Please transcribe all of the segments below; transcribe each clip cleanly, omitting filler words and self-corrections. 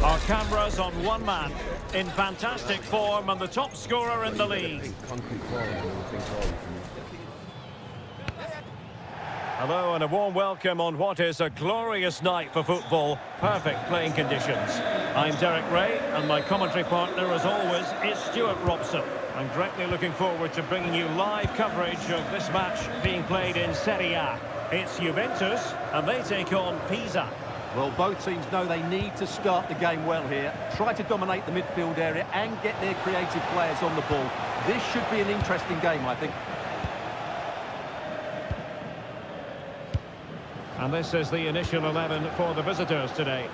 Our cameras on one man, in fantastic form and the top scorer in the league. Hello and a warm welcome on what is a glorious night for football. Perfect playing conditions. I'm Derek Ray and my commentary partner as always is Stuart Robson. I'm greatly looking forward to bringing you live coverage of this match being played in Serie A. It's Juventus and they take on Pisa. Well, both teams know they need to start the game well here. Try to dominate the midfield area and get their creative players on the ball. This should be an interesting game, I think. And this is the initial 11 for the visitors today.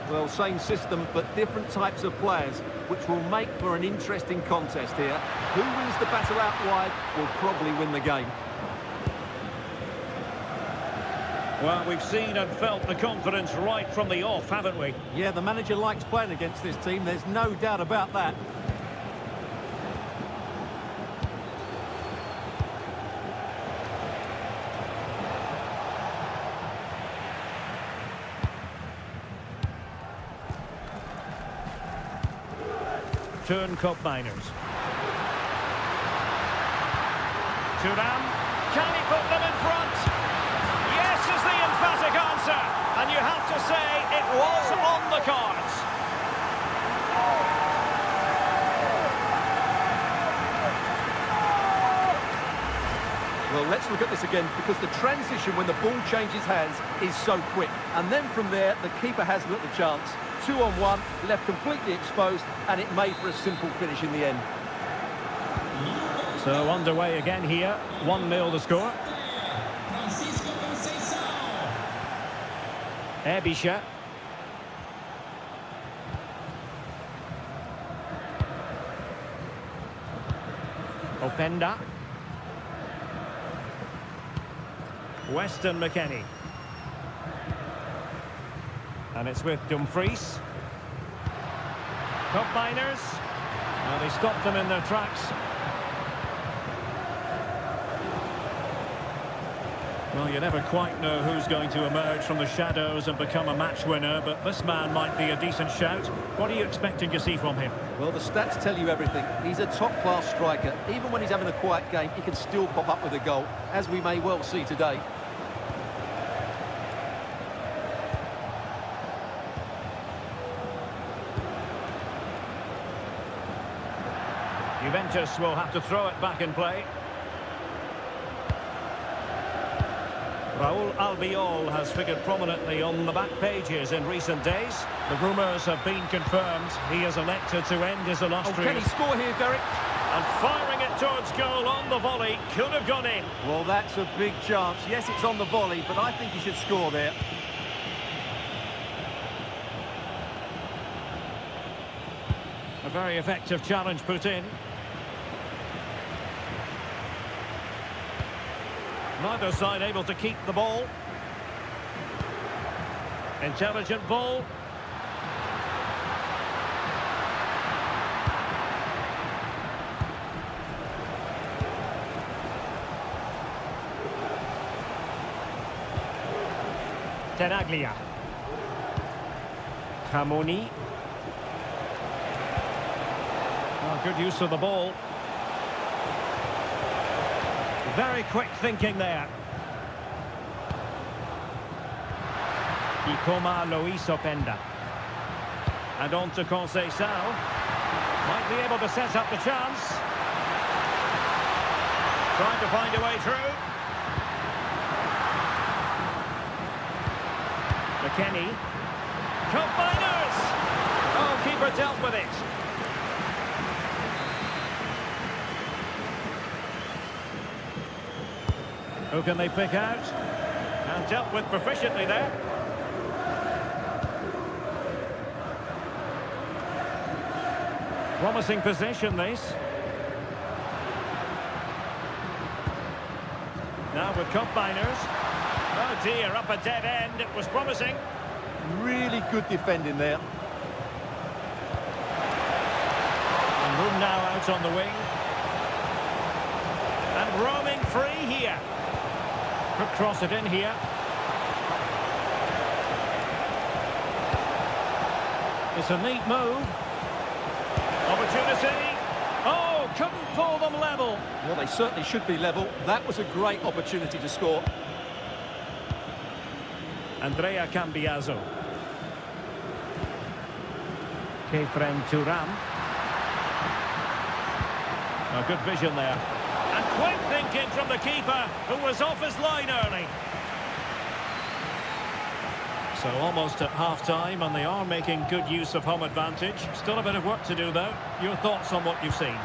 Well, same system, but different types of players, which will make for an interesting contest here. Who wins the battle out wide will probably win the game. Well, we've seen and felt the confidence right from the off, haven't we? Yeah, the manager likes playing against this team, there's no doubt about that. Turn Cup Miners. Thuram, can he put them in front? Yes is the emphatic answer, and you have to say it was on the cards. Well, let's look at this again, because the transition when the ball changes hands is so quick. And then from there, the keeper has little chance. 2-on-1, left completely exposed, and it made for a simple finish in the end. So underway again here, 1-0 the score. Ebisha. Openda. Weston McKennie. And it's with Dumfries. Cup Miners. Well, they stopped them in their tracks. Well, you never quite know who's going to emerge from the shadows and become a match winner, but this man might be a decent shout. What are you expecting to see from him? Well, the stats tell you everything. He's a top-class striker. Even when he's having a quiet game, he can still pop up with a goal, as we may well see today. Juventus will have to throw it back in play. Raul Albiol has figured prominently on the back pages in recent days. The rumours have been confirmed. He has elected to end his illustrious... Oh, can he score here, Derek? And firing it towards goal on the volley. Could have gone in. Well, that's a big chance. Yes, it's on the volley, but I think he should score there. A very effective challenge put in. Neither side able to keep the ball. Intelligent ball. Tenaglia. Camoni. Oh, good use of the ball. Very quick thinking there. Ikoma Luis Openda. And on to Conceição. Might be able to set up the chance. Trying to find a way through. McKennie. Cup Miners! Oh, keeper dealt with it. Who can they pick out? And dealt with proficiently there. Promising possession, this. Now with Cup Miners. Oh dear, up a dead end. It was promising. Really good defending there. And room now out on the wing. And roaming free here. Could cross it in here. It's a neat move. Opportunity. Oh, couldn't pull them level. Well, they certainly should be level. That was a great opportunity to score. Andrea Cambiaso. Kefren Turam. A good vision there. And quick thinking from the keeper, who was off his line early. So almost at half-time, and they are making good use of home advantage. Still a bit of work to do, though. Your thoughts on what you've seen?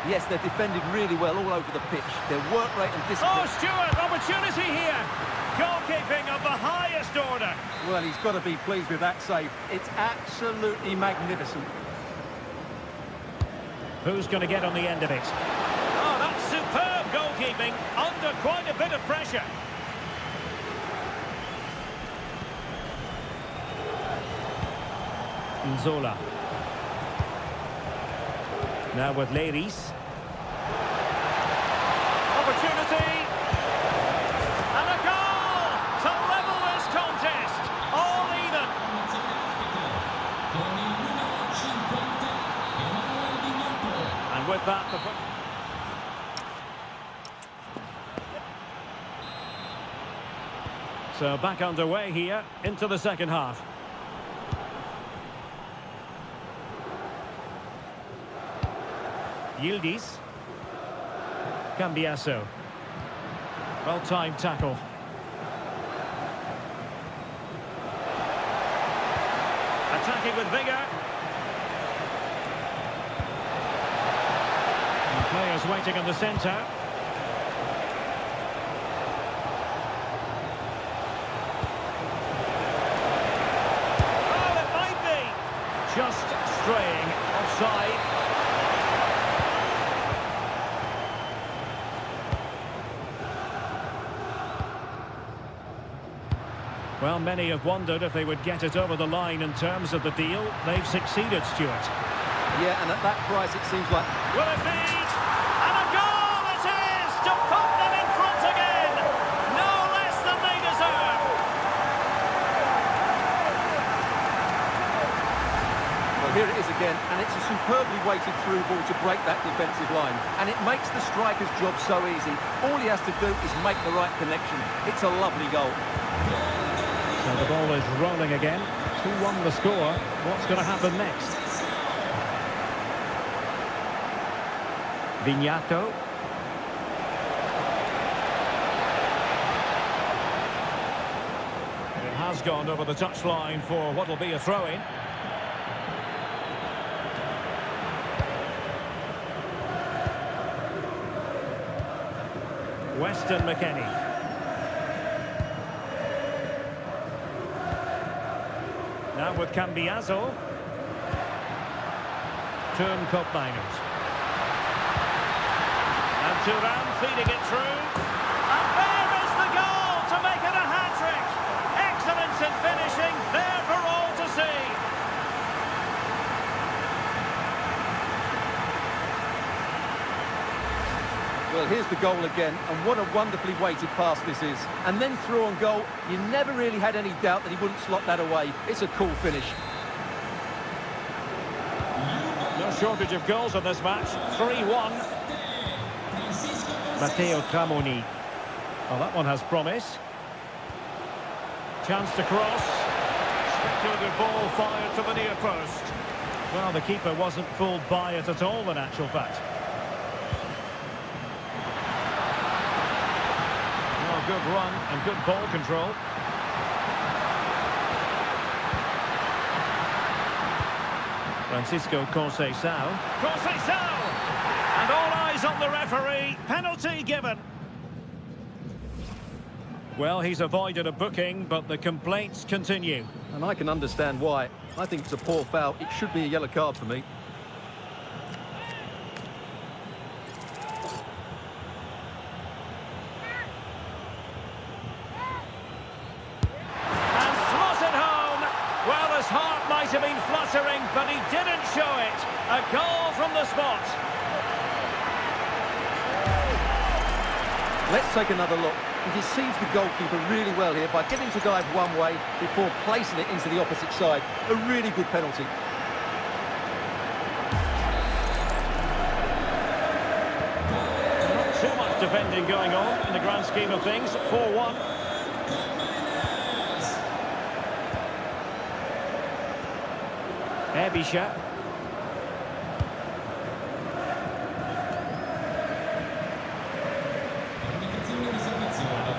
Yes, they're defended really well all over the pitch. Their work rate and discipline... Oh, Stewart, opportunity here. Goalkeeping of the highest order. Well, he's got to be pleased with that save. It's absolutely magnificent. Who's going to get on the end of it? Oh, that's superb goalkeeping under quite a bit of pressure. Nzola. Now with Leiris. Opportunity. And a goal to level this contest. All even. And with that, so back underway here into the second half. Yildiz. Cambiaso. Well-timed tackle. Attacking with vigour. And players waiting in the centre. Oh, it might be! Just straying offside. Well, many have wondered if they would get it over the line in terms of the deal. They've succeeded, Stuart. Yeah, and at that price it seems like... Will it be? And a goal it is to put them in front again! No less than they deserve! Well, here it is again, and it's a superbly weighted through ball to break that defensive line. And it makes the striker's job so easy. All he has to do is make the right connection. It's a lovely goal. So the ball is rolling again. 2-1 the score. What's going to happen next? Vignato. It has gone over the touchline for what will be a throw-in. Weston McKennie. Now with Cambiaso. Turn Koopmeiners. And Turan feeding it through. And there is the goal to make it a hat-trick. Excellence in finishing, there for all to see. Well, here's the goal again, and what a wonderfully weighted pass this is. And then through on goal, you never really had any doubt that he wouldn't slot that away. It's a cool finish. No shortage of goals in this match. 3-1. Matteo Tramoni. Well, that one has promise. Chance to cross. Spectacular ball fired to the near post. Well, the keeper wasn't fooled by it at all, in actual fact. Good run and good ball control. Francisco Conceição. Conceição! And all eyes on the referee. Penalty given. Well, he's avoided a booking, but the complaints continue. And I can understand why. I think it's a poor foul. It should be a yellow card for me. His heart might have been fluttering, but he didn't show it. A goal from the spot. Let's take another look. He deceives the goalkeeper really well here by getting to dive one way before placing it into the opposite side. A really good penalty. defending going on in the grand scheme of things. 4-1. Ebisha.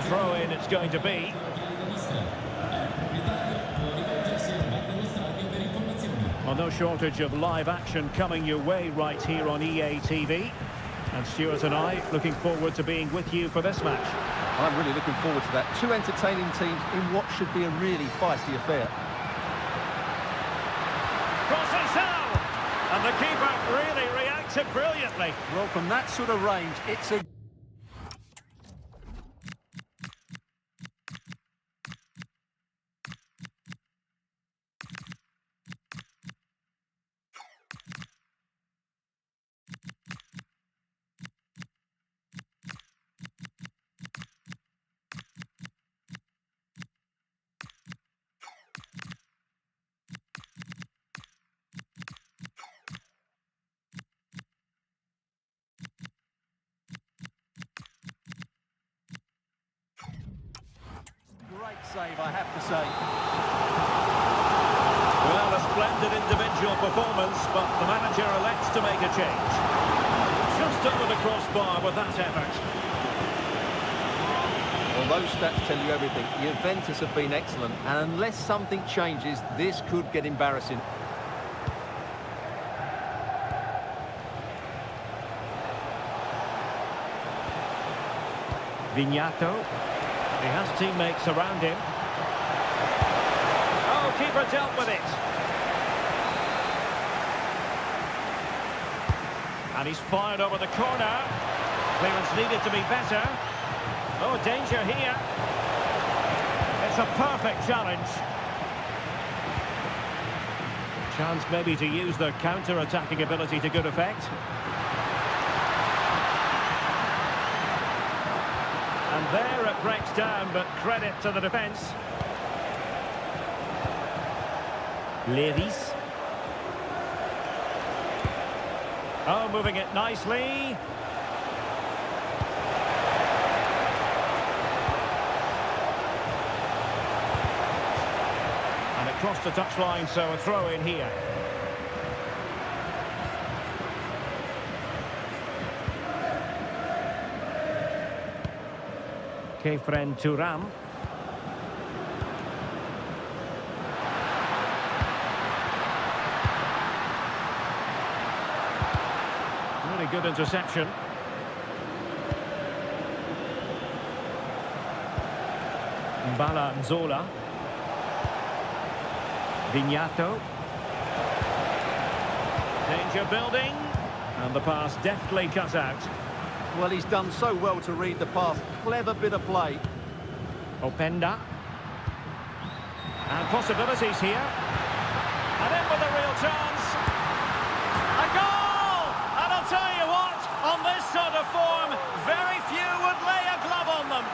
Throw in it's going to be. Well, no shortage of live action coming your way right here on EA TV. And Stuart and I looking forward to being with you for this match. I'm really looking forward to that. Two entertaining teams in what should be a really feisty affair. Crosses down! And the keeper really reacted brilliantly. Well, from that sort of range, it's a... Great save, I have to say. Well, a splendid individual performance, but the manager elects to make a change. Just over the crossbar with that effort. Well, those stats tell you everything. Juventus have been excellent, and unless something changes, this could get embarrassing. Vignato. He has teammates around him. Oh, keeper dealt with it. And he's fired over the corner. Clearance needed to be better. Oh, danger here. It's a perfect challenge. Chance maybe to use their counter-attacking ability to good effect. And there it breaks down, but credit to the defence. Levis. Oh, moving it nicely. And it crossed the touchline, so a throw in here. Kefren Turam. Really good interception. Mbala Nzola. Vignato. Danger building. And the pass deftly cut out. Well, he's done so well to read the pass. Clever bit of play. Openda. And possibilities here. And in with a real chance. A goal! And I'll tell you what, on this sort of form, very few would lay a glove on them.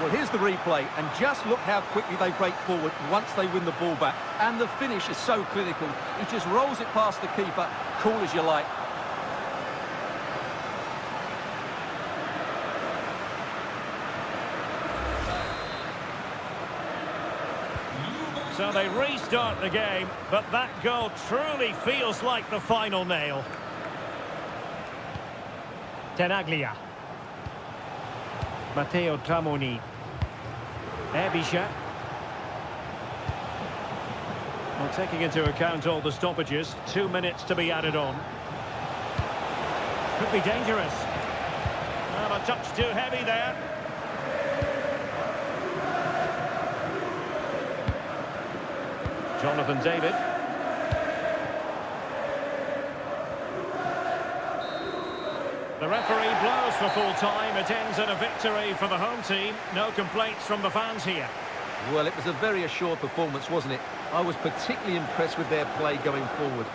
Well, here's the replay, and just look how quickly they break forward once they win the ball back. And the finish is so clinical. He just rolls it past the keeper, cool as you like. So they restart the game, but that goal truly feels like the final nail. Tenaglia. Matteo Tramoni. Ebisha. Well, taking into account all the stoppages, 2 minutes to be added on. Could be dangerous. Well, a touch too heavy there. Jonathan David. The referee blows for full time. It ends in a victory for the home team. No complaints from the fans here. Well, it was a very assured performance, wasn't it? I was particularly impressed with their play going forward.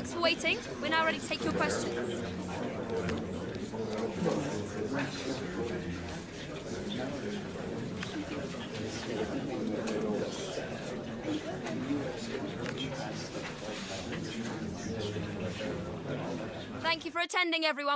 Thanks for waiting. We're now ready to take your questions. Thank you for attending, everyone.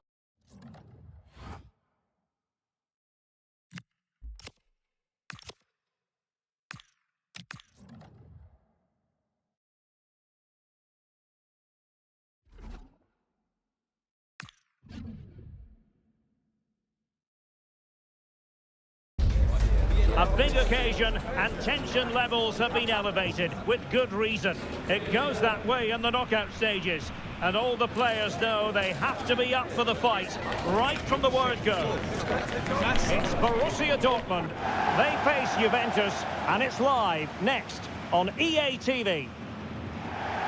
A big occasion and tension levels have been elevated with good reason. It goes that way in the knockout stages and all the players know they have to be up for the fight right from the word go. It's Borussia Dortmund. They face Juventus and it's live next on EA TV.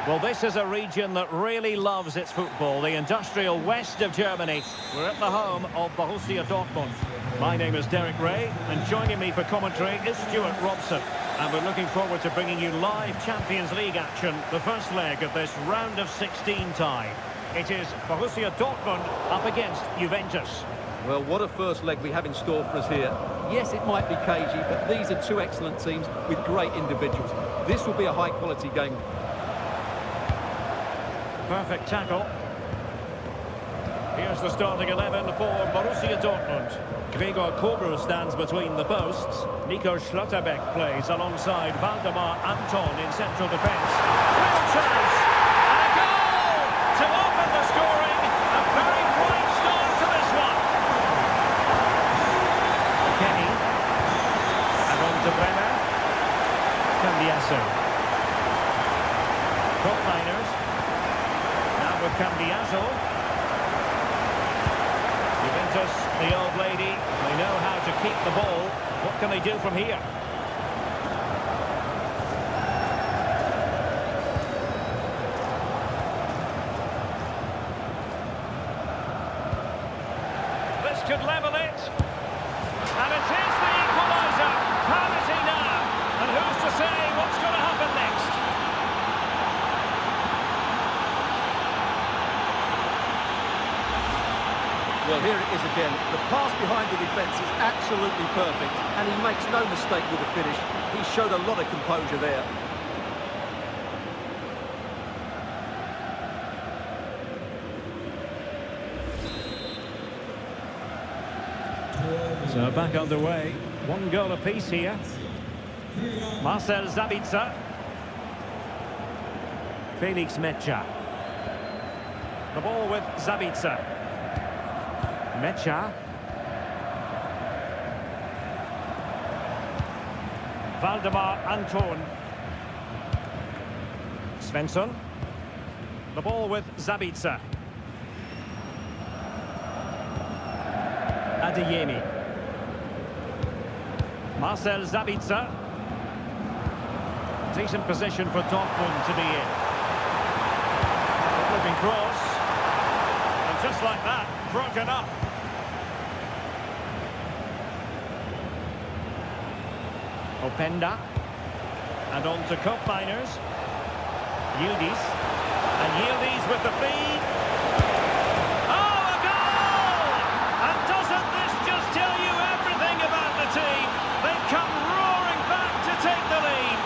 Well, this is a region that really loves its football, the industrial west of Germany. We're at the home of Borussia Dortmund. My name is Derek Ray, and joining me for commentary is Stuart Robson. And we're looking forward to bringing you live Champions League action, the first leg of this round of 16 tie. It is Borussia Dortmund up against Juventus. Well, what a first leg we have in store for us here. Yes, it might be cagey, but these are two excellent teams with great individuals. This will be a high-quality game. Perfect tackle. Here's the starting 11 for Borussia Dortmund. Gregor Kobel stands between the posts. Nico Schlotterbeck plays alongside Waldemar Anton in central defence. Real chance! And a goal to open the scoring. A very bright start to this one. Kenny. And on to Bremer. Cambiasso. Miners. Now with Cambiasso. Juventus, the old lady, they know how to keep the ball. What can they do from here? This could level it. And it is the equaliser. Penalty now. And who's to say what's going to happen next? Well, here it is again. The pass behind the defence is absolutely perfect, and he makes no mistake with the finish. He showed a lot of composure there. So back underway. One goal apiece here. Marcel Sabitzer. Felix Metscher. The ball with Sabitzer. Metscher. Waldemar Anton. Svensson. The ball with Sabitzer. Adeyemi. Marcel Sabitzer. Decent position for Dortmund to be in. Looking cross. And just like that, broken up. Openda. And on to Cup Miners. Yildiz. And Yildiz with the feed. Oh, a goal! And doesn't this just tell you everything about the team? They've come roaring back to take the lead.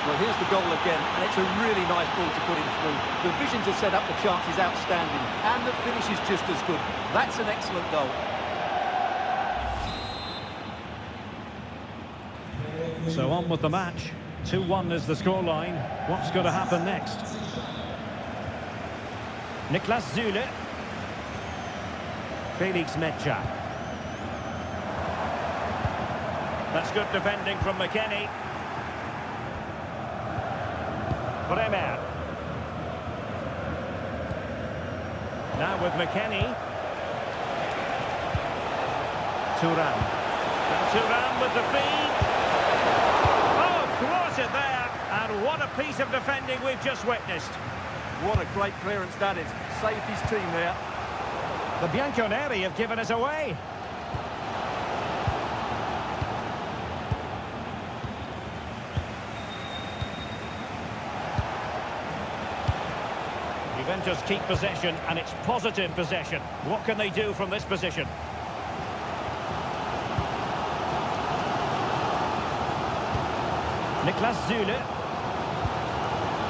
Well, here's the goal again, and it's a really nice ball to put him through. The vision to set up the chance is outstanding, and the finish is just as good. That's an excellent goal. So on with the match. 2-1 is the scoreline. What's going to happen next? Niklas Süle. Felix Metscher. That's good defending from McKennie. Bremer. Now with McKennie. Thuram. And Thuram with the feed. Thwarted there, and what a piece of defending we've just witnessed. What a great clearance that is. Saved his team there. The Bianconeri have given us away. Juventus keep possession, and it's positive possession. What can they do from this position? Niklas Süle.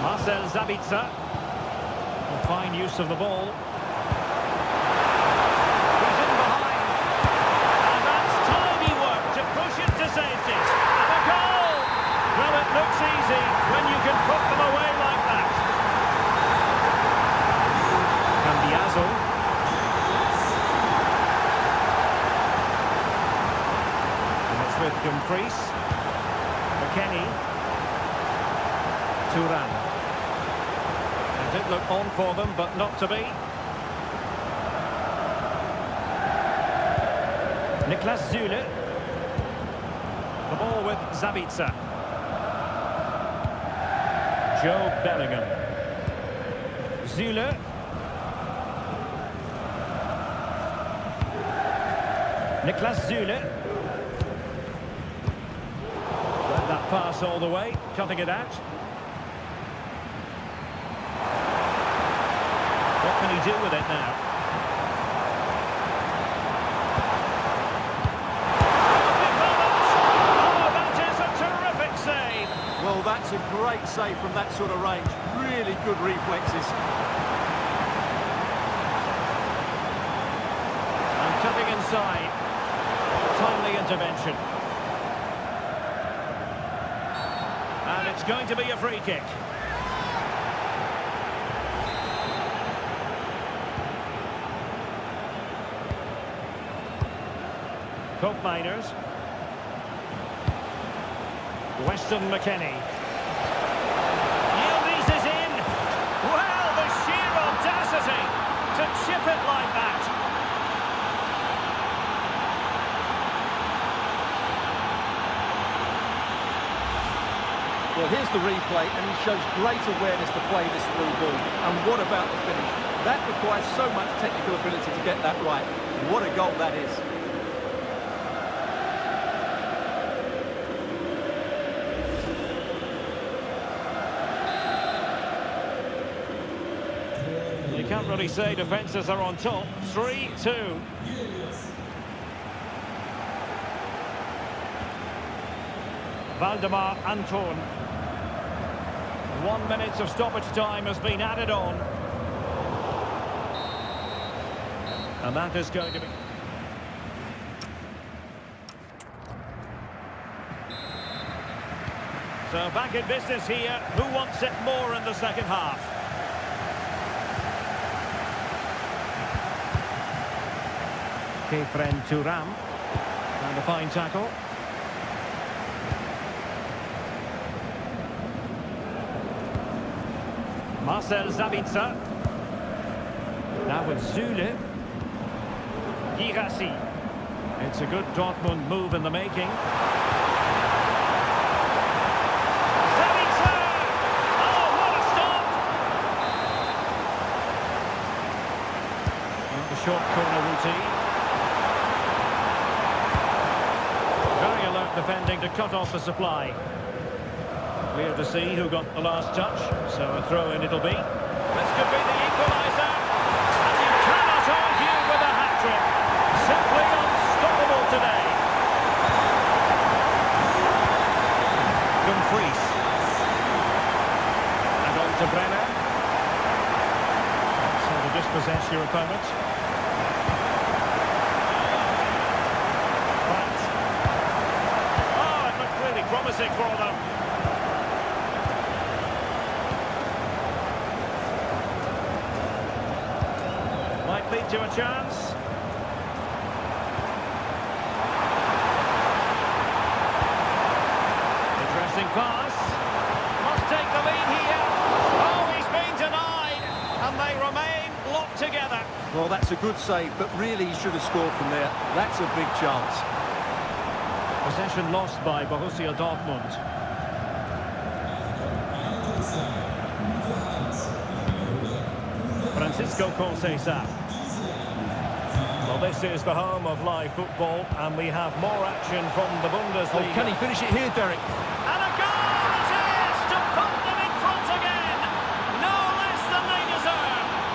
Marcel Sabitzer. A fine use of the ball. He's in behind. And that's timely work to push it to safety. And a goal! Well, it looks easy when you can put them away like that. Cambiaso. And it's with Dumfries. McKennie. Thuram. It did look on for them, but not to be. Niklas Süle. The ball with Sabitzer. Joe Bellingham. Süle. Niklas Süle. Let that pass all the way, cutting it out. What can he do with it now? Oh, that is a terrific save. Well, that's a great save from that sort of range. Really good reflexes. And cutting inside. Timely intervention. And it's going to be a free kick. Cope Miners. Weston McKennie. Yildiz is in. Well, the sheer audacity to chip it like that. Well, here's the replay, and he shows great awareness to play this through ball. And what about the finish? That requires so much technical ability to get that right. What a goal that is. You can't really say defences are on top. 3-2. Valdemar Anton. 1 minute of stoppage time has been added on. And that is going to be... So back in business here. Who wants it more in the second half? Kefren Thuram. And a fine tackle. Marcel Sabitzer. Now with Süle. Girassi. It's a good Dortmund move in the making. Sabitzer! Oh, what a stop! And the short corner routine. Very alert defending to cut off the supply. Clear to see who got the last touch, so a throw-in it'll be. This could be the equaliser, and you cannot argue with a hat-trick. Simply unstoppable today. Dumfries. And on to Brenner. That's how to dispossess your opponent. Right. Oh, it looked really promising for them. Might lead to a chance. Interesting pass. Must take the lead here. Oh, he's been denied. And they remain locked together. Well, that's a good save, but really he should have scored from there. That's a big chance. Possession lost by Borussia Dortmund. Francisco Conceição. Well, this is the home of live football, and we have more action from the Bundesliga. Oh, can he finish it here, Derek? And a goal it is to put them in front again. No less than they deserve.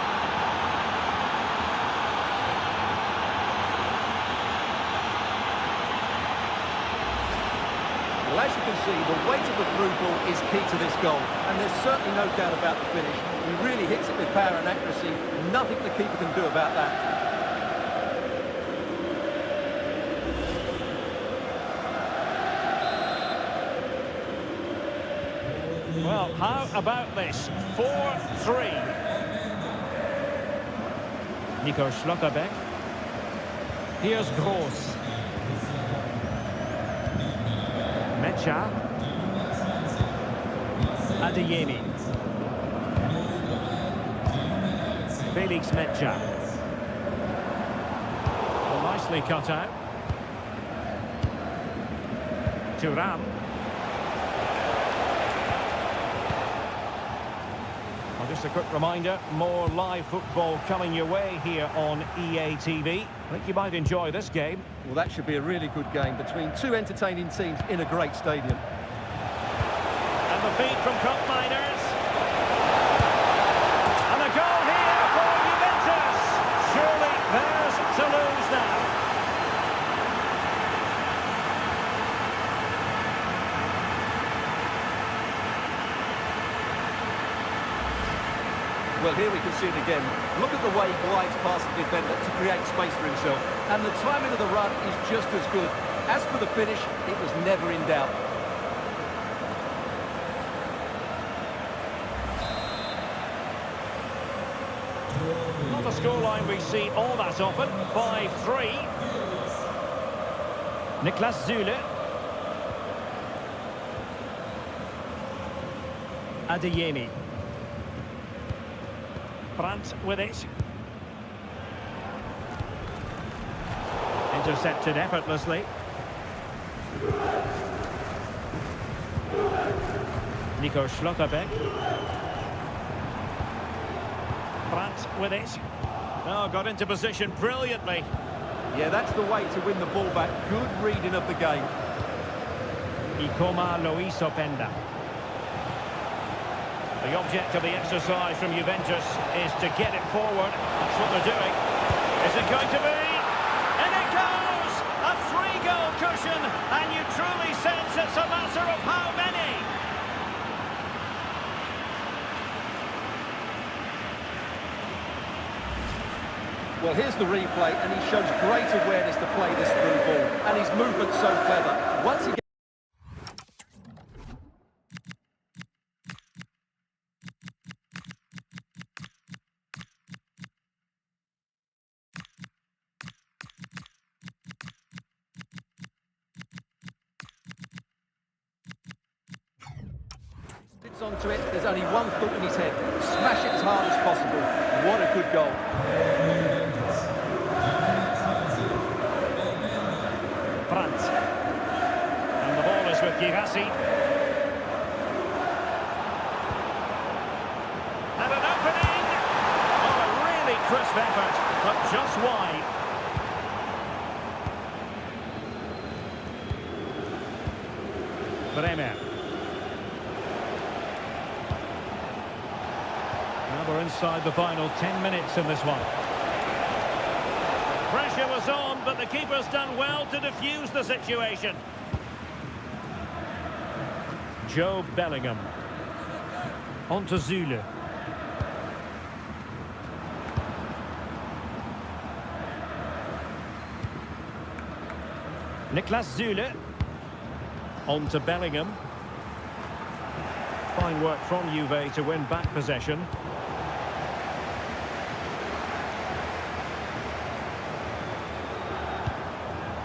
Well, as you can see, the weight of the through ball is key to this goal, and there's certainly no doubt about the finish. He really hits it with power and accuracy. Nothing the keeper can do about that. Well, how about this? 4-3. Nico Schlotterbeck. Here's Gross. Mecha. Adeyemi. Felix Mecha. Well, nicely cut out. Thuram. Well, just a quick reminder, more live football coming your way here on EA TV. I think you might enjoy this game. Well, that should be a really good game between two entertaining teams in a great stadium. And the feed from Cup Miners. And a goal here for Juventus. Surely theirs to lose now. Well, here we can see it again. Look at the way he glides past the defender to create space for himself. And the timing of the run is just as good. As for the finish, it was never in doubt. Not a scoreline we see all that often. 5-3. Niklas Süle. Adeyemi. Brandt with it. Intercepted effortlessly. Nico Schlotterbeck. Brandt with it. Oh, got into position brilliantly. Yeah, that's the way to win the ball back. Good reading of the game. Ikoma Loisopenda. The object of the exercise from Juventus is to get it forward. That's what they're doing. Is it going to be? And it goes! A 3-goal cushion, and you truly sense it's a matter of how many. Well, here's the replay, and he shows great awareness to play this through ball. And his movement's so clever. Once again... onto it, there's only one thought in his head: smash it as hard as possible. What a good goal. Brandt. And the ball is with Girassi. And an opening! Oh, a really crisp effort, but just wide. Bremer. Now we're inside the final 10 minutes in this one. Pressure was on, but the keeper's done well to defuse the situation. Joe Bellingham. On to Süle. Niklas Süle. On to Bellingham. Fine work from Juve to win back possession.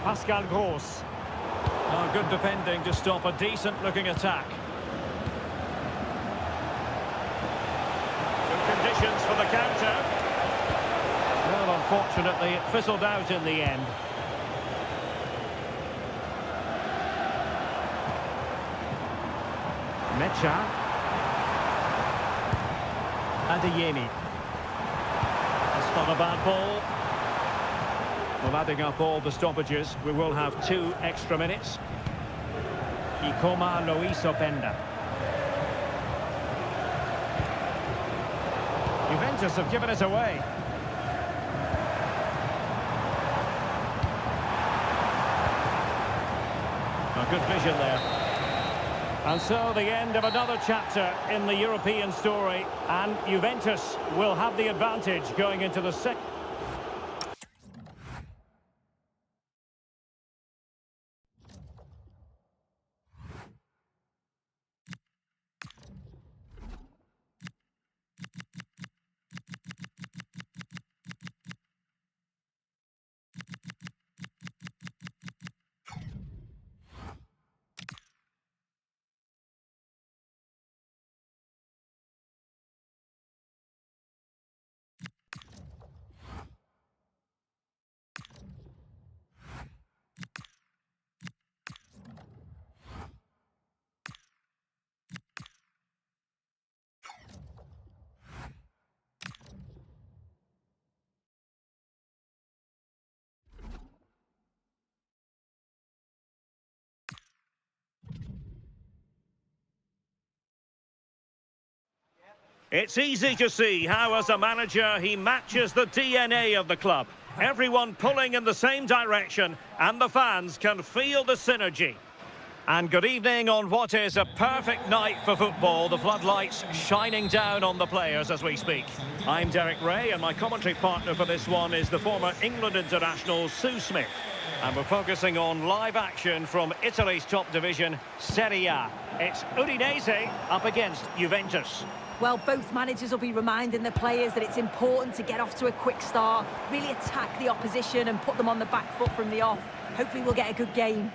Pascal Gross. Oh, good defending to stop a decent-looking attack. Good conditions for the counter. Well, unfortunately, it fizzled out in the end. Mecha. Adeyemi. That's not a bad ball. Well, adding up all the stoppages, we will have 2 extra minutes. Ikoma Loisopenda. Juventus have given it away. A good vision there. And so the end of another chapter in the European story, and Juventus will have the advantage going into the second. It's easy to see how, as a manager, he matches the DNA of the club. Everyone pulling in the same direction, and the fans can feel the synergy. And good evening on what is a perfect night for football. The floodlights shining down on the players as we speak. I'm Derek Ray, and my commentary partner for this one is the former England international Sue Smith. And we're focusing on live action from Italy's top division, Serie A. It's Udinese up against Juventus. Well, both managers will be reminding the players that it's important to get off to a quick start, really attack the opposition and put them on the back foot from the off. Hopefully we'll get a good game.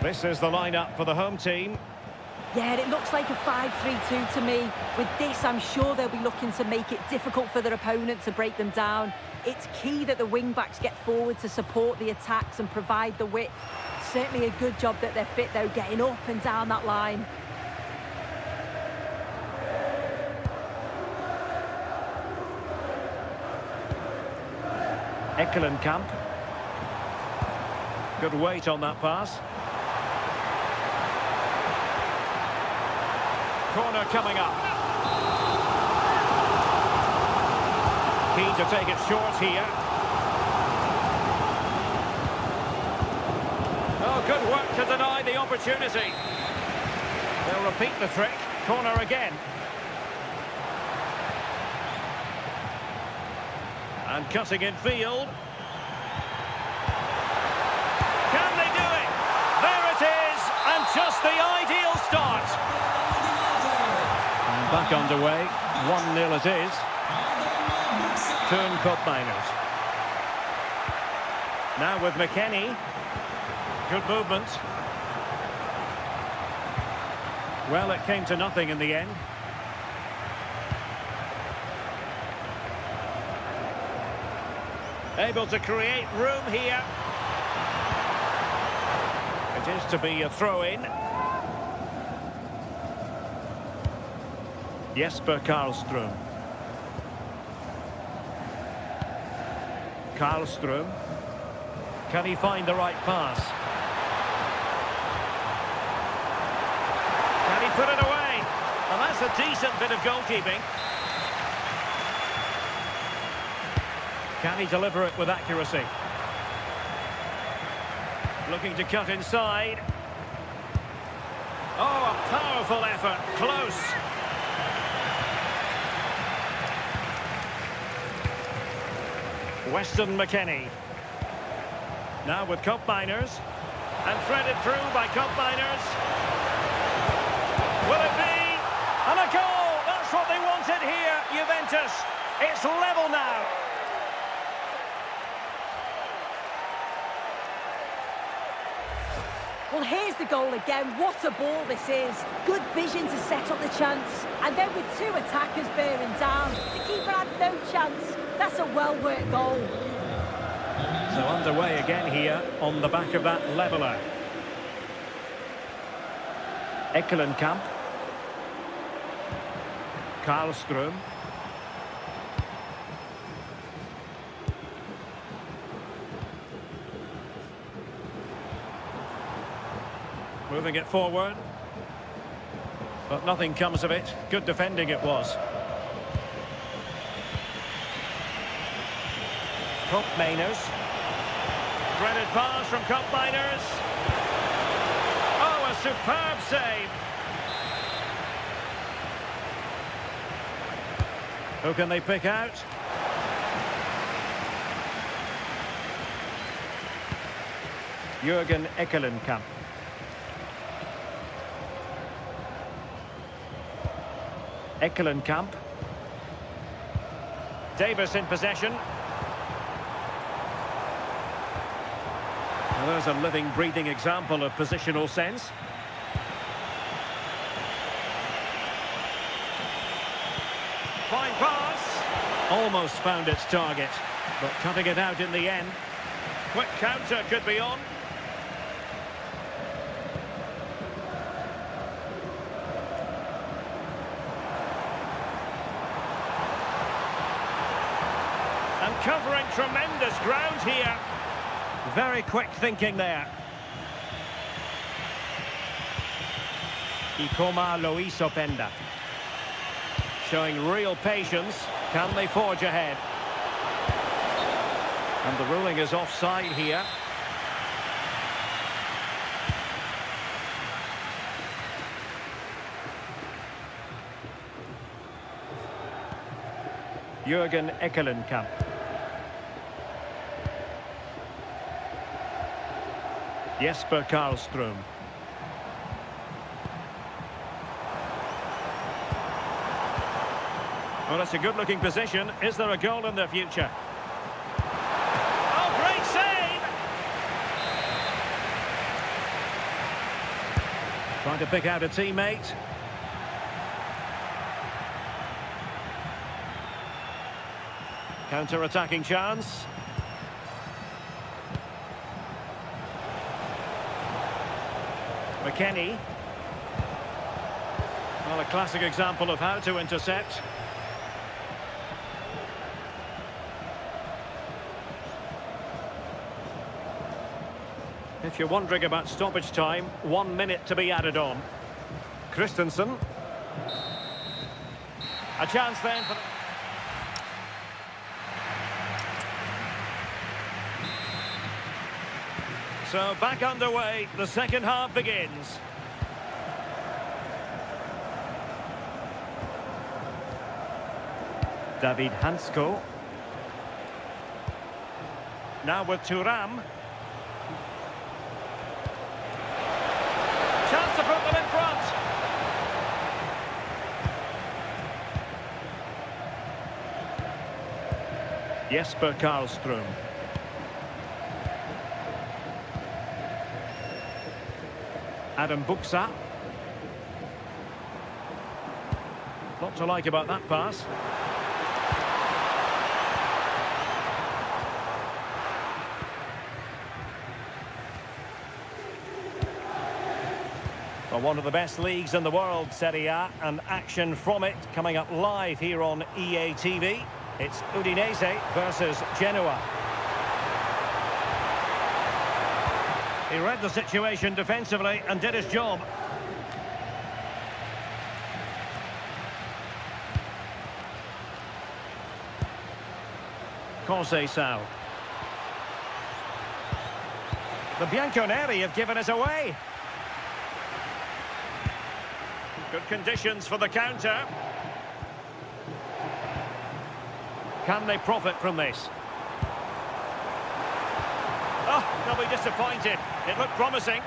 This is the lineup for the home team. Yeah, it looks like a 5-3-2 to me. With this, I'm sure they'll be looking to make it difficult for their opponent to break them down. It's key that the wing-backs get forward to support the attacks and provide the width. Certainly a good job that they're fit, though, getting up and down that line. Camp. Good weight on that pass. Corner coming up. Keen to take it short here. Oh, good work to deny the opportunity. They'll repeat the trick. Corner again. And cutting in field. Can they do it? There it is, and just the ideal start. And back underway, 1-0 it is. Turn Cup Miners. Now with McKennie. Good movement. Well, it came to nothing in the end. Able to create room here. It is to be a throw-in. Jesper Karlström. Karlström. Can he find the right pass? Can he put it away? And that's a decent bit of goalkeeping. Can he deliver it with accuracy? Looking to cut inside. Oh, a powerful effort. Close. Weston McKennie. Now with Cup Miners. And threaded through by Cup Miners. Will it be? And a goal! That's what they wanted here, Juventus. It's level now. Well, here's the goal again. What a ball this is. Good vision to set up the chance. And then with two attackers bearing down, the keeper had no chance. That's a well-worked goal. So underway again here on the back of that leveller. Camp. Karlström. Moving it forward. But nothing comes of it. Good defending it was. Cup Miners. Threaded pass from Cup Miners. superb save. Who can they pick out? Jürgen Eckelenkamp. Eckelenkamp. Davis in possession. Well, there's a living, breathing example of positional sense. Fine pass. Almost found its target, but cutting it out in the end. Quick counter could be on. And covering tremendous ground here. Very quick thinking there. Ikoma Loisopenda. Showing real patience. Can they forge ahead? And the ruling is offside here. Jürgen Eckelenkamp. Jesper Karlström. Well, it's a good-looking position. Is there a goal in the future? Oh, great save! Trying to pick out a teammate. Counter-attacking chance. McKennie. Well, a classic example of how to intercept. If you're wondering about stoppage time, 1 minute to be added on. Christensen. A chance then for... So back underway, the second half begins. David Hansko. Now with Thuram. Chance to put them in front. Jesper Karlström. Adam Buksa. Lot to like about that pass. Well, one of the best leagues in the world, Serie A, and action from it coming up live here on EA TV. It's Udinese versus Genoa. He read the situation defensively and did his job. Conceição. The Bianconeri have given us away. Good conditions for the counter. Can they profit from this? Oh, they'll be disappointed. It looked promising.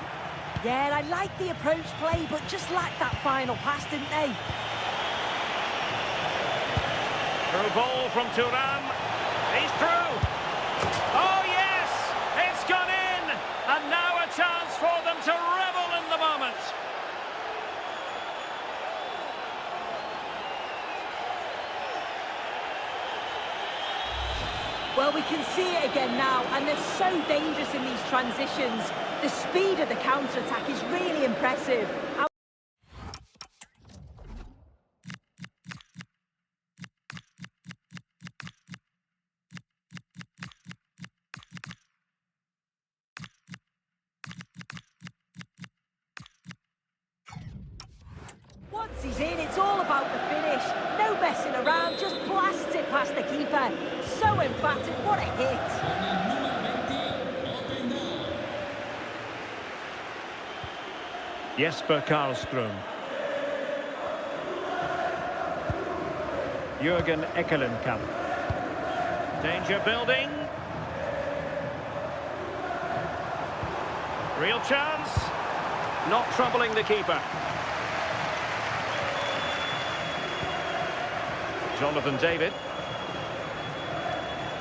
Yeah, I like the approach play, but just lacked that final pass, didn't they? Through ball from Thuram. He's through. Oh, yes! It's gone in! And now a chance for them to revel in the moment. Well, we can see it again now, and they're so dangerous in these transitions. The speed of the counter-attack is really impressive. Once he's in, it's all about the finish. No messing around, just blasts it past the keeper. So emphatic, what a hit. Jesper Karlström. Jürgen Eckelenkamp. Danger building. Real chance. Not troubling the keeper. Jonathan David.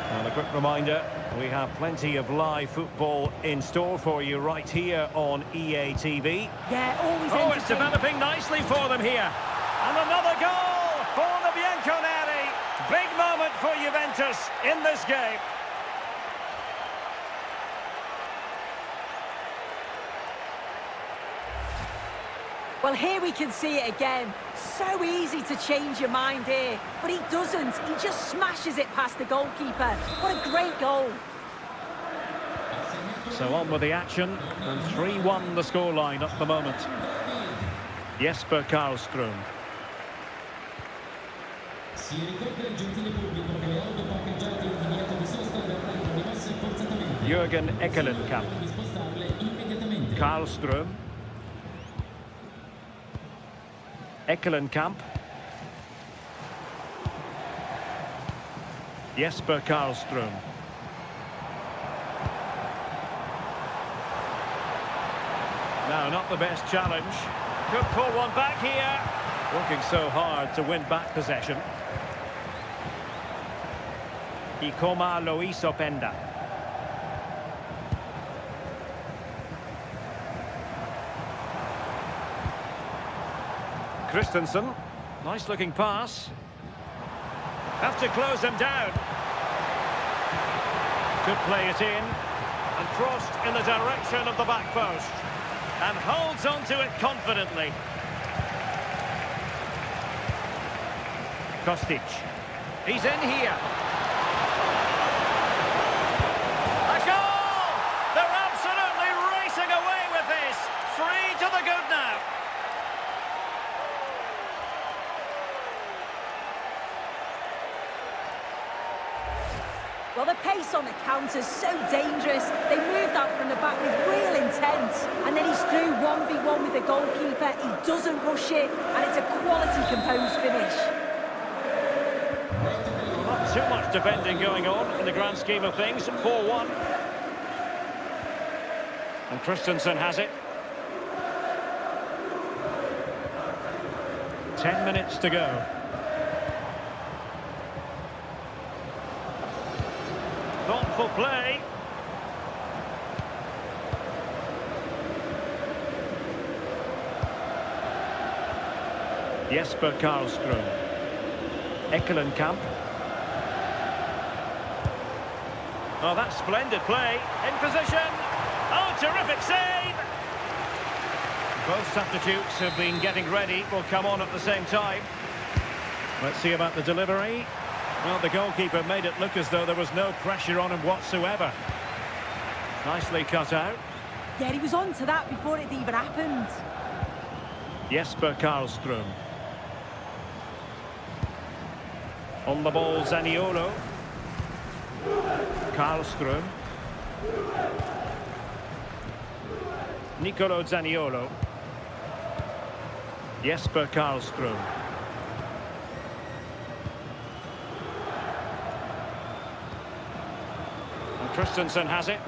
And a quick reminder, we have plenty of live football in store for you right here on EA TV. Yeah, always Oh, it's entertaining. developing nicely for them here. And another goal for the Bianconeri. Big moment for Juventus in this game. Well, here we can see it again. So easy to change your mind here, but he doesn't. He just smashes it past the goalkeeper. What a great goal. So on with the action, and 3-1 the scoreline at the moment. Jesper Karlström. Jürgen Eckelenkamp. Karlström. Eckelenkamp. Jesper Karlström. No, not the best challenge. Could pull one back here. Working so hard to win back possession. Ikoma Loiso Penda. Christensen. Nice looking pass. Have to close him down. Could play it in. And crossed in the direction of the back post. And holds on to it confidently. Kostic. He's in here. A goal! They're absolutely racing away with this. 3 to the good now. Well, the pace on the counter's so dangerous. They moved out from the back with real intent. And then he's through 1v1 with the goalkeeper. He doesn't rush it, and it's a quality composed finish. Not too much defending going on in the grand scheme of things. 4-1. And Christensen has it. 10 minutes to go. Thoughtful play. Jesper Karlström. Eckelenkamp. Oh, that's splendid play. In position. Oh, terrific save. Both substitutes have been getting ready. Will come on at the same time. Let's see about the delivery. Well, the goalkeeper made it look as though there was no pressure on him whatsoever. Nicely cut out. Yeah, he was on to that before it even happened. Jesper Karlström. On the ball, Zaniolo. Karlström. Nicolo Zaniolo. Jesper Karlström. And Christensen has it.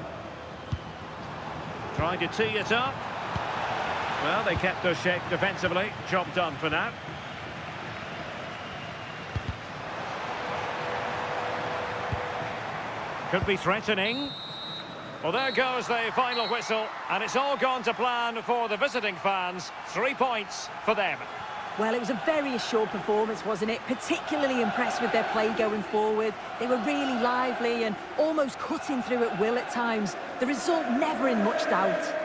Trying to tee it up. Well, they kept their shape defensively. Job done for now. Could be threatening. Well, there goes the final whistle, and it's all gone to plan for the visiting fans. 3 points for them. Well, it was a very assured performance, wasn't it? Particularly impressed with their play going forward. They were really lively and almost cutting through at will at times. The result never in much doubt.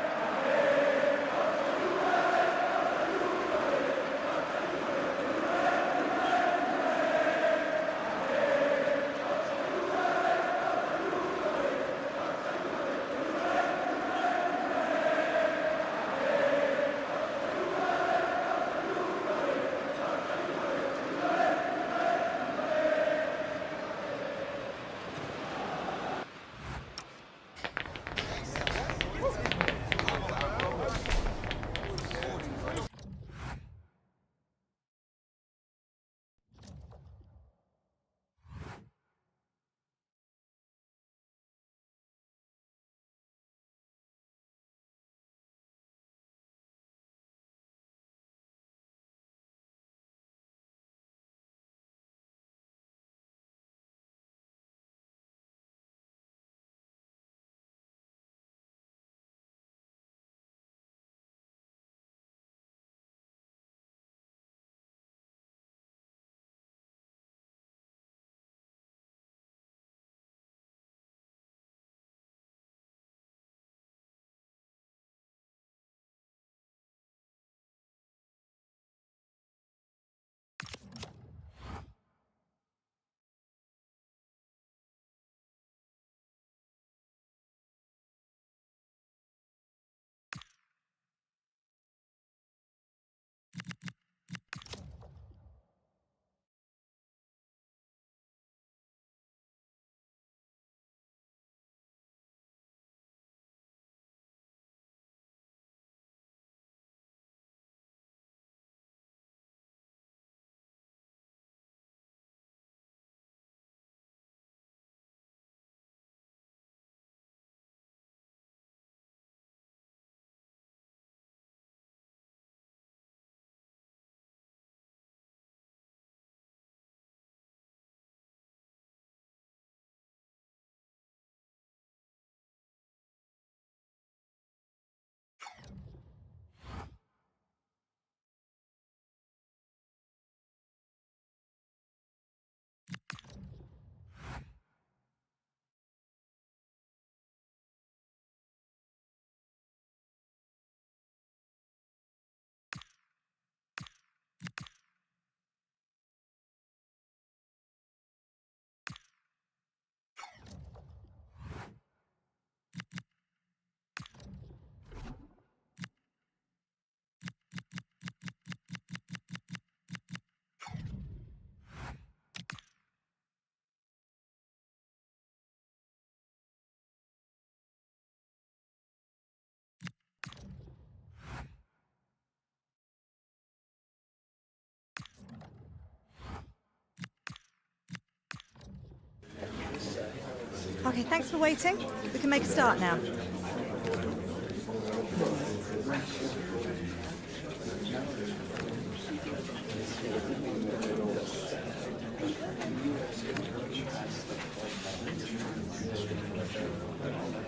Okay, thanks for waiting. We can make a start now.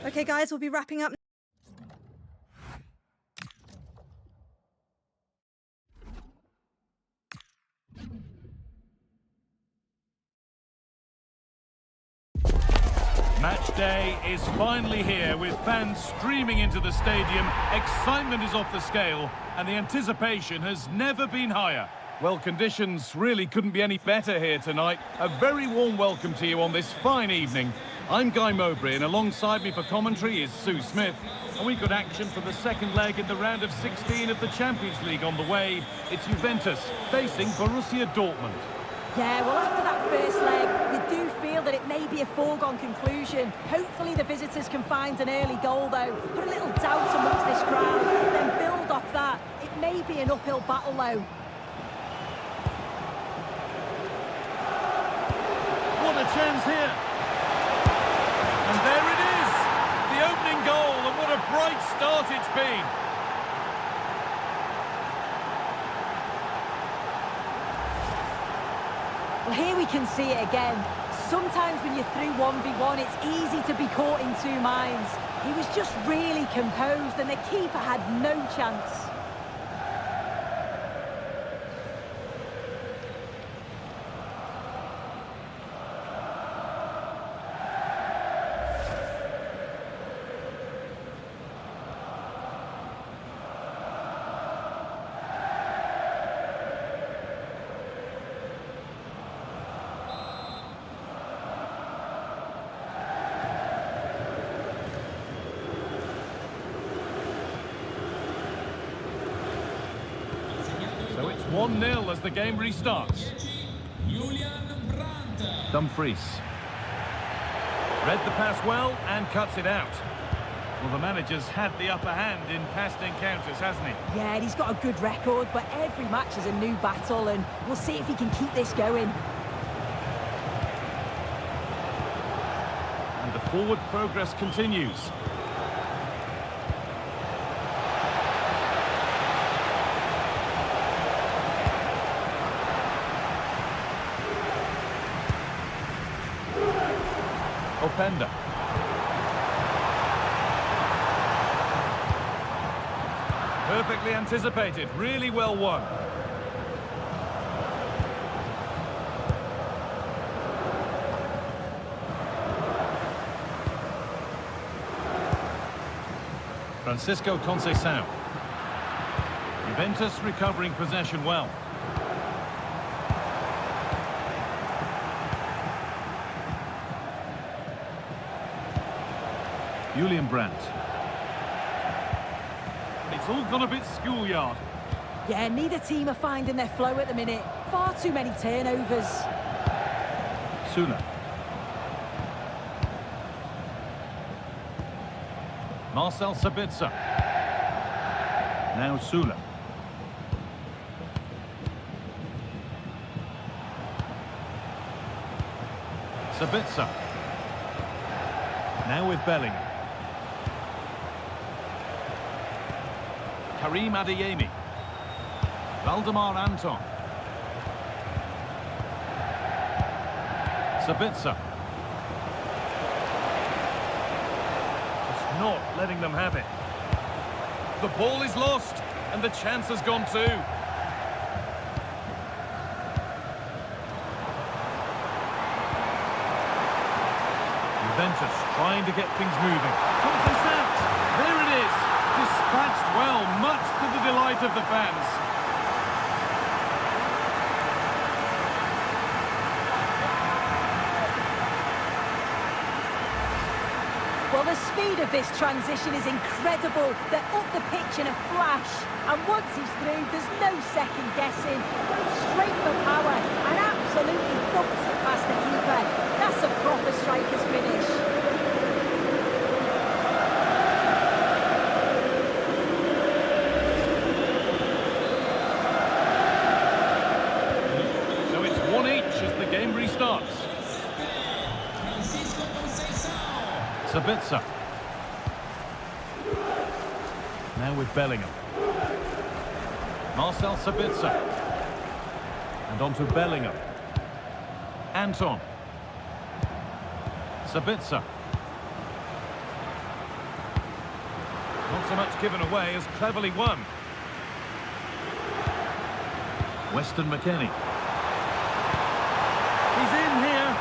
Okay, guys, we'll be wrapping up. Match day is finally here with fans streaming into the stadium. Excitement is off the scale and the anticipation has never been higher. Well, conditions really couldn't be any better here tonight. A very warm welcome to you on this fine evening. I'm Guy Mowbray and alongside me for commentary is Sue Smith. And we've got action for the second leg in the round of 16 of the Champions League on the way. It's Juventus facing Borussia Dortmund. Yeah, well, after that first leg, you do feel that it may be a foregone conclusion. Hopefully the visitors can find an early goal, though. Put a little doubt amongst this crowd, then build off that. It may be an uphill battle, though. What a chance here! And there it is! The opening goal, and what a bright start it's been! Well, here we can see it again. Sometimes when you're through 1v1, it's easy to be caught in two minds. He was just really composed, and the keeper had no chance. So it's 1-0 as the game restarts. Dumfries. Read the pass well and cuts it out. Well, the manager's had the upper hand in past encounters, hasn't he? Yeah, and he's got a good record, but every match is a new battle, and we'll see if he can keep this going. And the forward progress continues. Openda. Perfectly anticipated, really well won. Francisco Conceição. Juventus recovering possession well. Julian Brandt. It's all gone a bit schoolyard. Yeah, neither team are finding their flow at the minute. Far too many turnovers. Sula. Marcel Sabitzer. Now Sula. Sabitzer. Now with Bellingham. Karim Adeyemi. Valdemar Anton. Sabitzer. Just not letting them have it. The ball is lost, and the chance has gone too. Juventus trying to get things moving. Conceição. There it is. Dispatched well, much to the delight of the fans. Well, the speed of this transition is incredible. They're up the pitch in a flash. And once he's through, there's no second guessing. Goes straight for power and absolutely thumps it past the keeper. That's a proper striker's finish. So it's 1-1 as the game restarts. Sabitzer. Now with Bellingham. Marcel Sabitzer. And on to Bellingham. Anton. Sabitzer. Not so much given away as cleverly won. Weston McKennie. He's in here.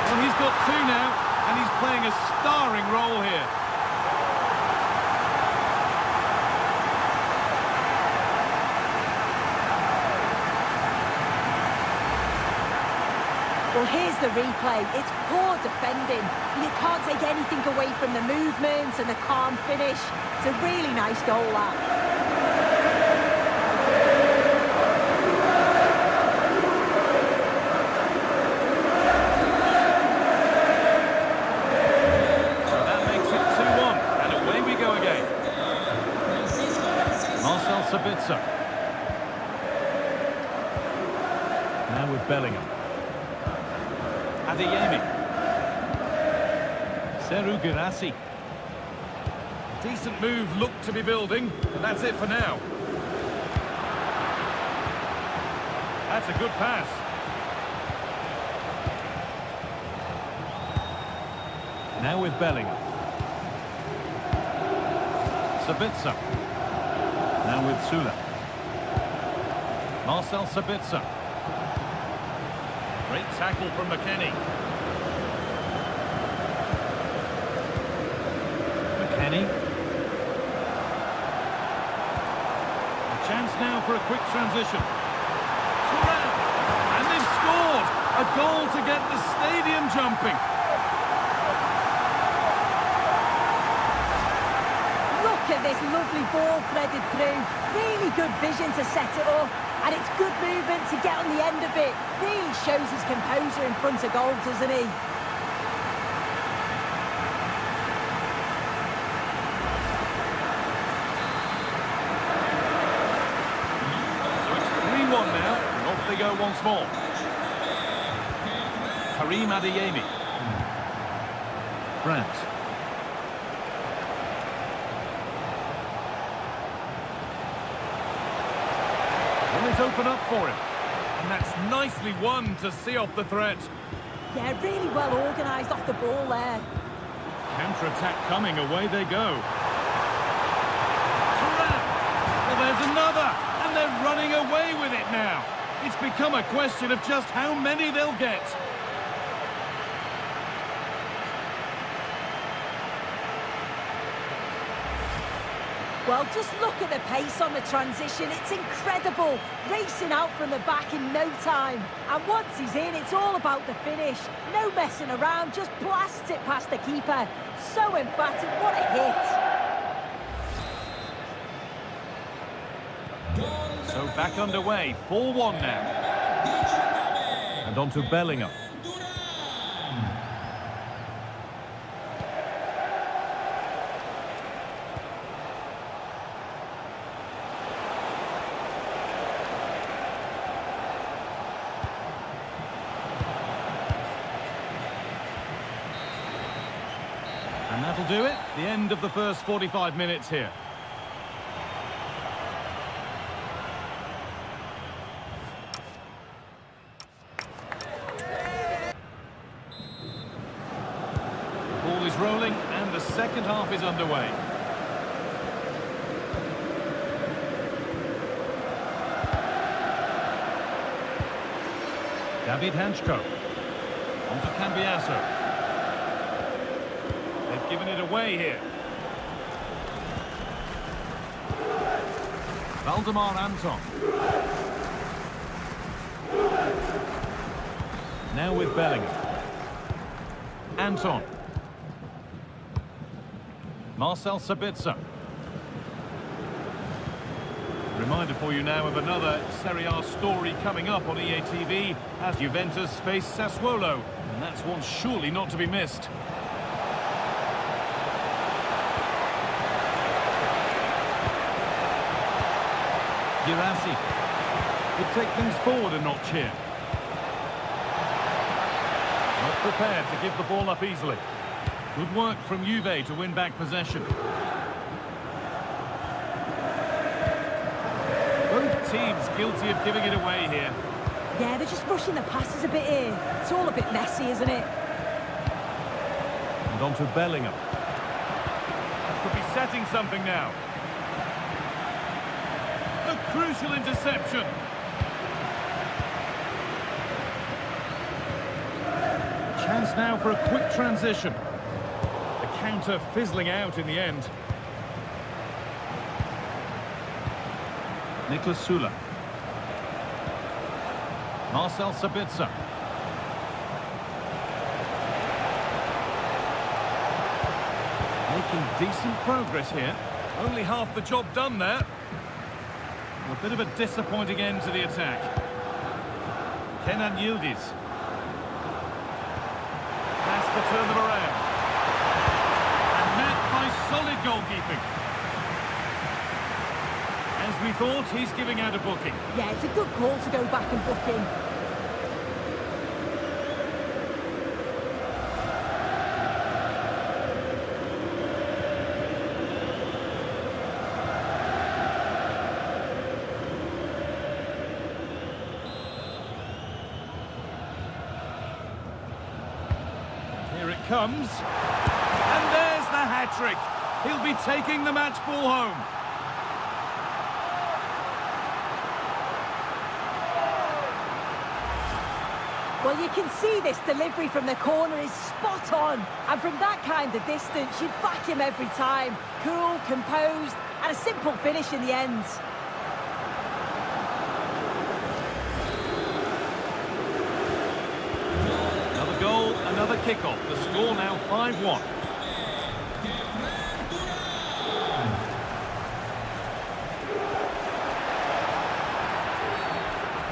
Well, he's got two now, and he's playing a starring role here. Well, here's the replay. It's poor defending. You can't take anything away from the movement and the calm finish. It's a really nice goal, that. So that makes it 2-1, and away we go again. Marcel Sabitzer. Now with Bellingham. Adeyemi. Seru Girassi. Decent move looked to be building, and that's it for now. That's a good pass. Now with Bellingham. Sabitzer. Now with Sula. Marcel Sabitzer. Great tackle from McKennie. McKennie. A chance now for a quick transition. Thuram. And they've scored! A goal to get the stadium jumping. Look at this lovely ball threaded through. Really good vision to set it up. And it's good movement to get on the end of it. Really shows his composure in front of goal, doesn't he? So it's 3-1 now, and off they go once more. Karim Adeyemi. Brandt. Will it open up for him? And that's nicely won to see off the threat. Yeah, really well organised off the ball there. Counter-attack coming, away they go. Thuram! Well, there's another, and they're running away with it now. It's become a question of just how many they'll get. Well, just look at the pace on the transition. It's incredible. Racing out from the back in no time. And once he's in, it's all about the finish. No messing around, just blast it past the keeper. So emphatic, what a hit. So back underway, 4-1 now. And on to Bellingham. And that'll do it. The end of the first 45 minutes here. The ball is rolling and the second half is underway. David Hanchko. On to Cambiasso. They've given it away here. Valdemar Anton. Now with Bellingham. Anton. Marcel Sabitzer. Reminder for you now of another Serie A story coming up on EA TV as Juventus face Sassuolo. And that's one surely not to be missed. Girassi would take things forward a notch here. Not prepared to give the ball up easily. Good work from Juve to win back possession. Both teams guilty of giving it away here. Yeah, they're just rushing the passes a bit here. It's all a bit messy, isn't it? And on to Bellingham. Could be setting something now. A crucial interception. Chance now for a quick transition. The counter fizzling out in the end. Niklas Süle. Marcel Sabitzer. Making decent progress here. Only half the job done there. A bit of a disappointing end to the attack. Kenan Yildiz. Has to turn them around. And met by solid goalkeeping. As we thought, he's giving out a booking. Yeah, it's a good call to go back and book him. Here it comes. And there's the hat-trick. He'll be taking the match ball home. Well, you can see this delivery from the corner is spot on. And from that kind of distance, you'd back him every time. Cool, composed, and a simple finish in the end. Another goal, another kick-off. The score now 5-1.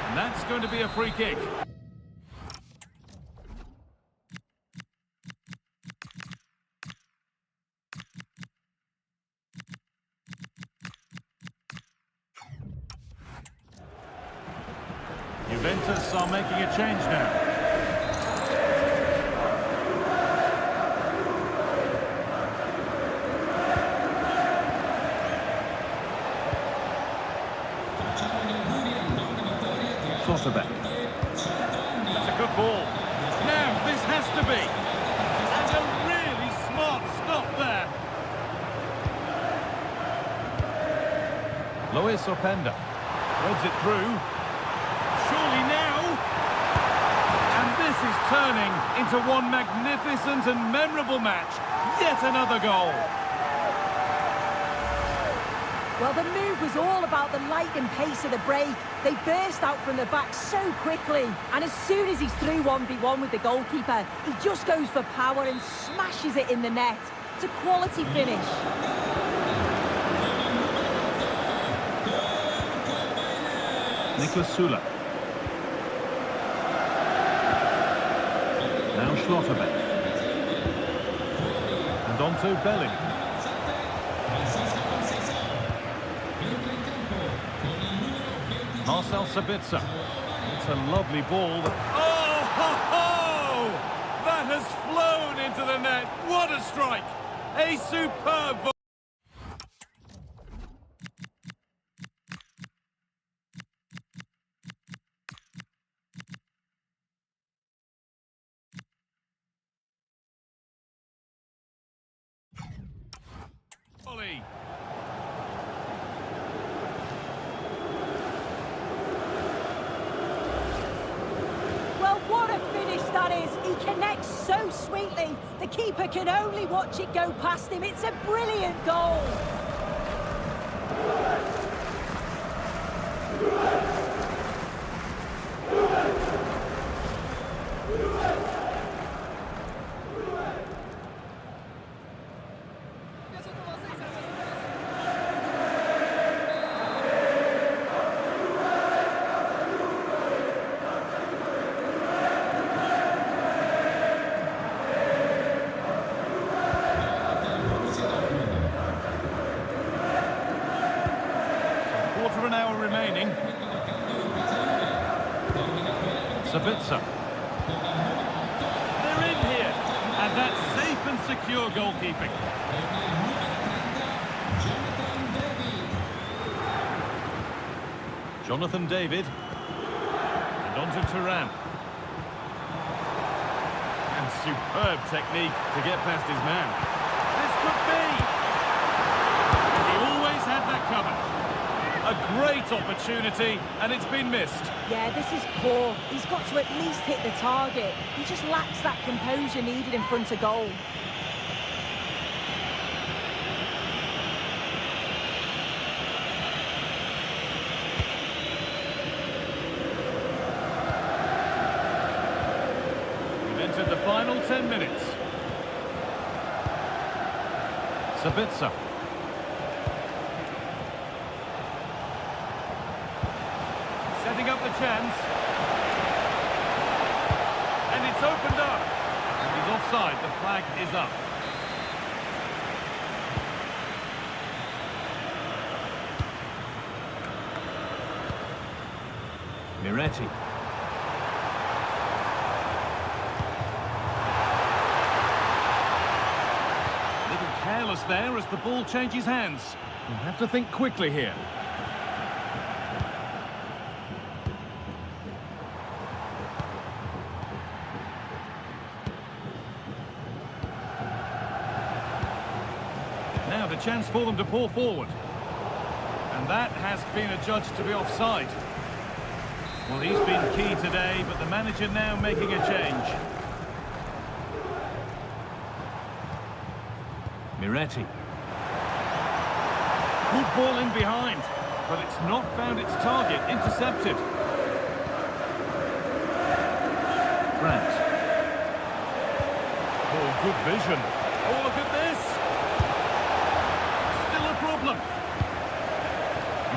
And that's going to be a free kick. Juventus are making a change now. Schlotterbeck. That's a good ball. Now, this has to be. And a really smart stop there. Luis Openda threads it through. Surely now. And this is turning into one magnificent and memorable match. Yet another goal. Well, the move was all about the lightning pace of the break. They burst out from the back so quickly. And as soon as he's through 1v1 with the goalkeeper, he just goes for power and smashes it in the net. It's a quality finish. Niklas Süle. Now Schlotterbeck. And on to Bellingham. Marcel Sabitzer. It's a lovely ball. Oh, ho, ho! That has flown into the net. What a strike! A superb volley. Well, what a finish that is. He connects so sweetly. The keeper can only watch it go past him. It's a brilliant goal. Quarter of an hour remaining. Sabitzer. They're in here. And And that's safe and secure goalkeeping. Jonathan David. And onto Turan. And superb technique to get past his man. This could be! He always had that covered. A great opportunity, and it's been missed. Yeah, this is poor. He's got to at least hit the target. He just lacks that composure needed in front of goal. We've entered the final 10 minutes. Sabitzer. Setting up the chance. And it's opened up. And he's offside. The flag is up. Miretti. A little careless there as the ball changes hands. He'll have to think quickly here. Now the chance for them to pour forward. And that has been adjudged to be offside. Well, he's been key today, but the manager now making a change. Miretti. Good ball in behind, but it's not found its target. Intercepted. Grant. Oh, good vision. Oh, look at this. Problem.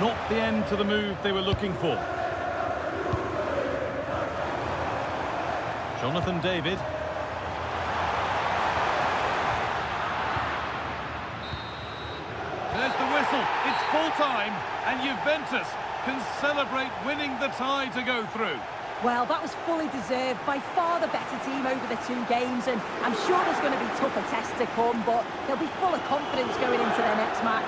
Not the end to the move they were looking for. Jonathan David. There's the whistle. It's full time, and Juventus can celebrate winning the tie to go through. Well, that was fully deserved. By far the better team over the two games, and I'm sure there's going to be tougher tests to come, but they'll be full of confidence going into their next match.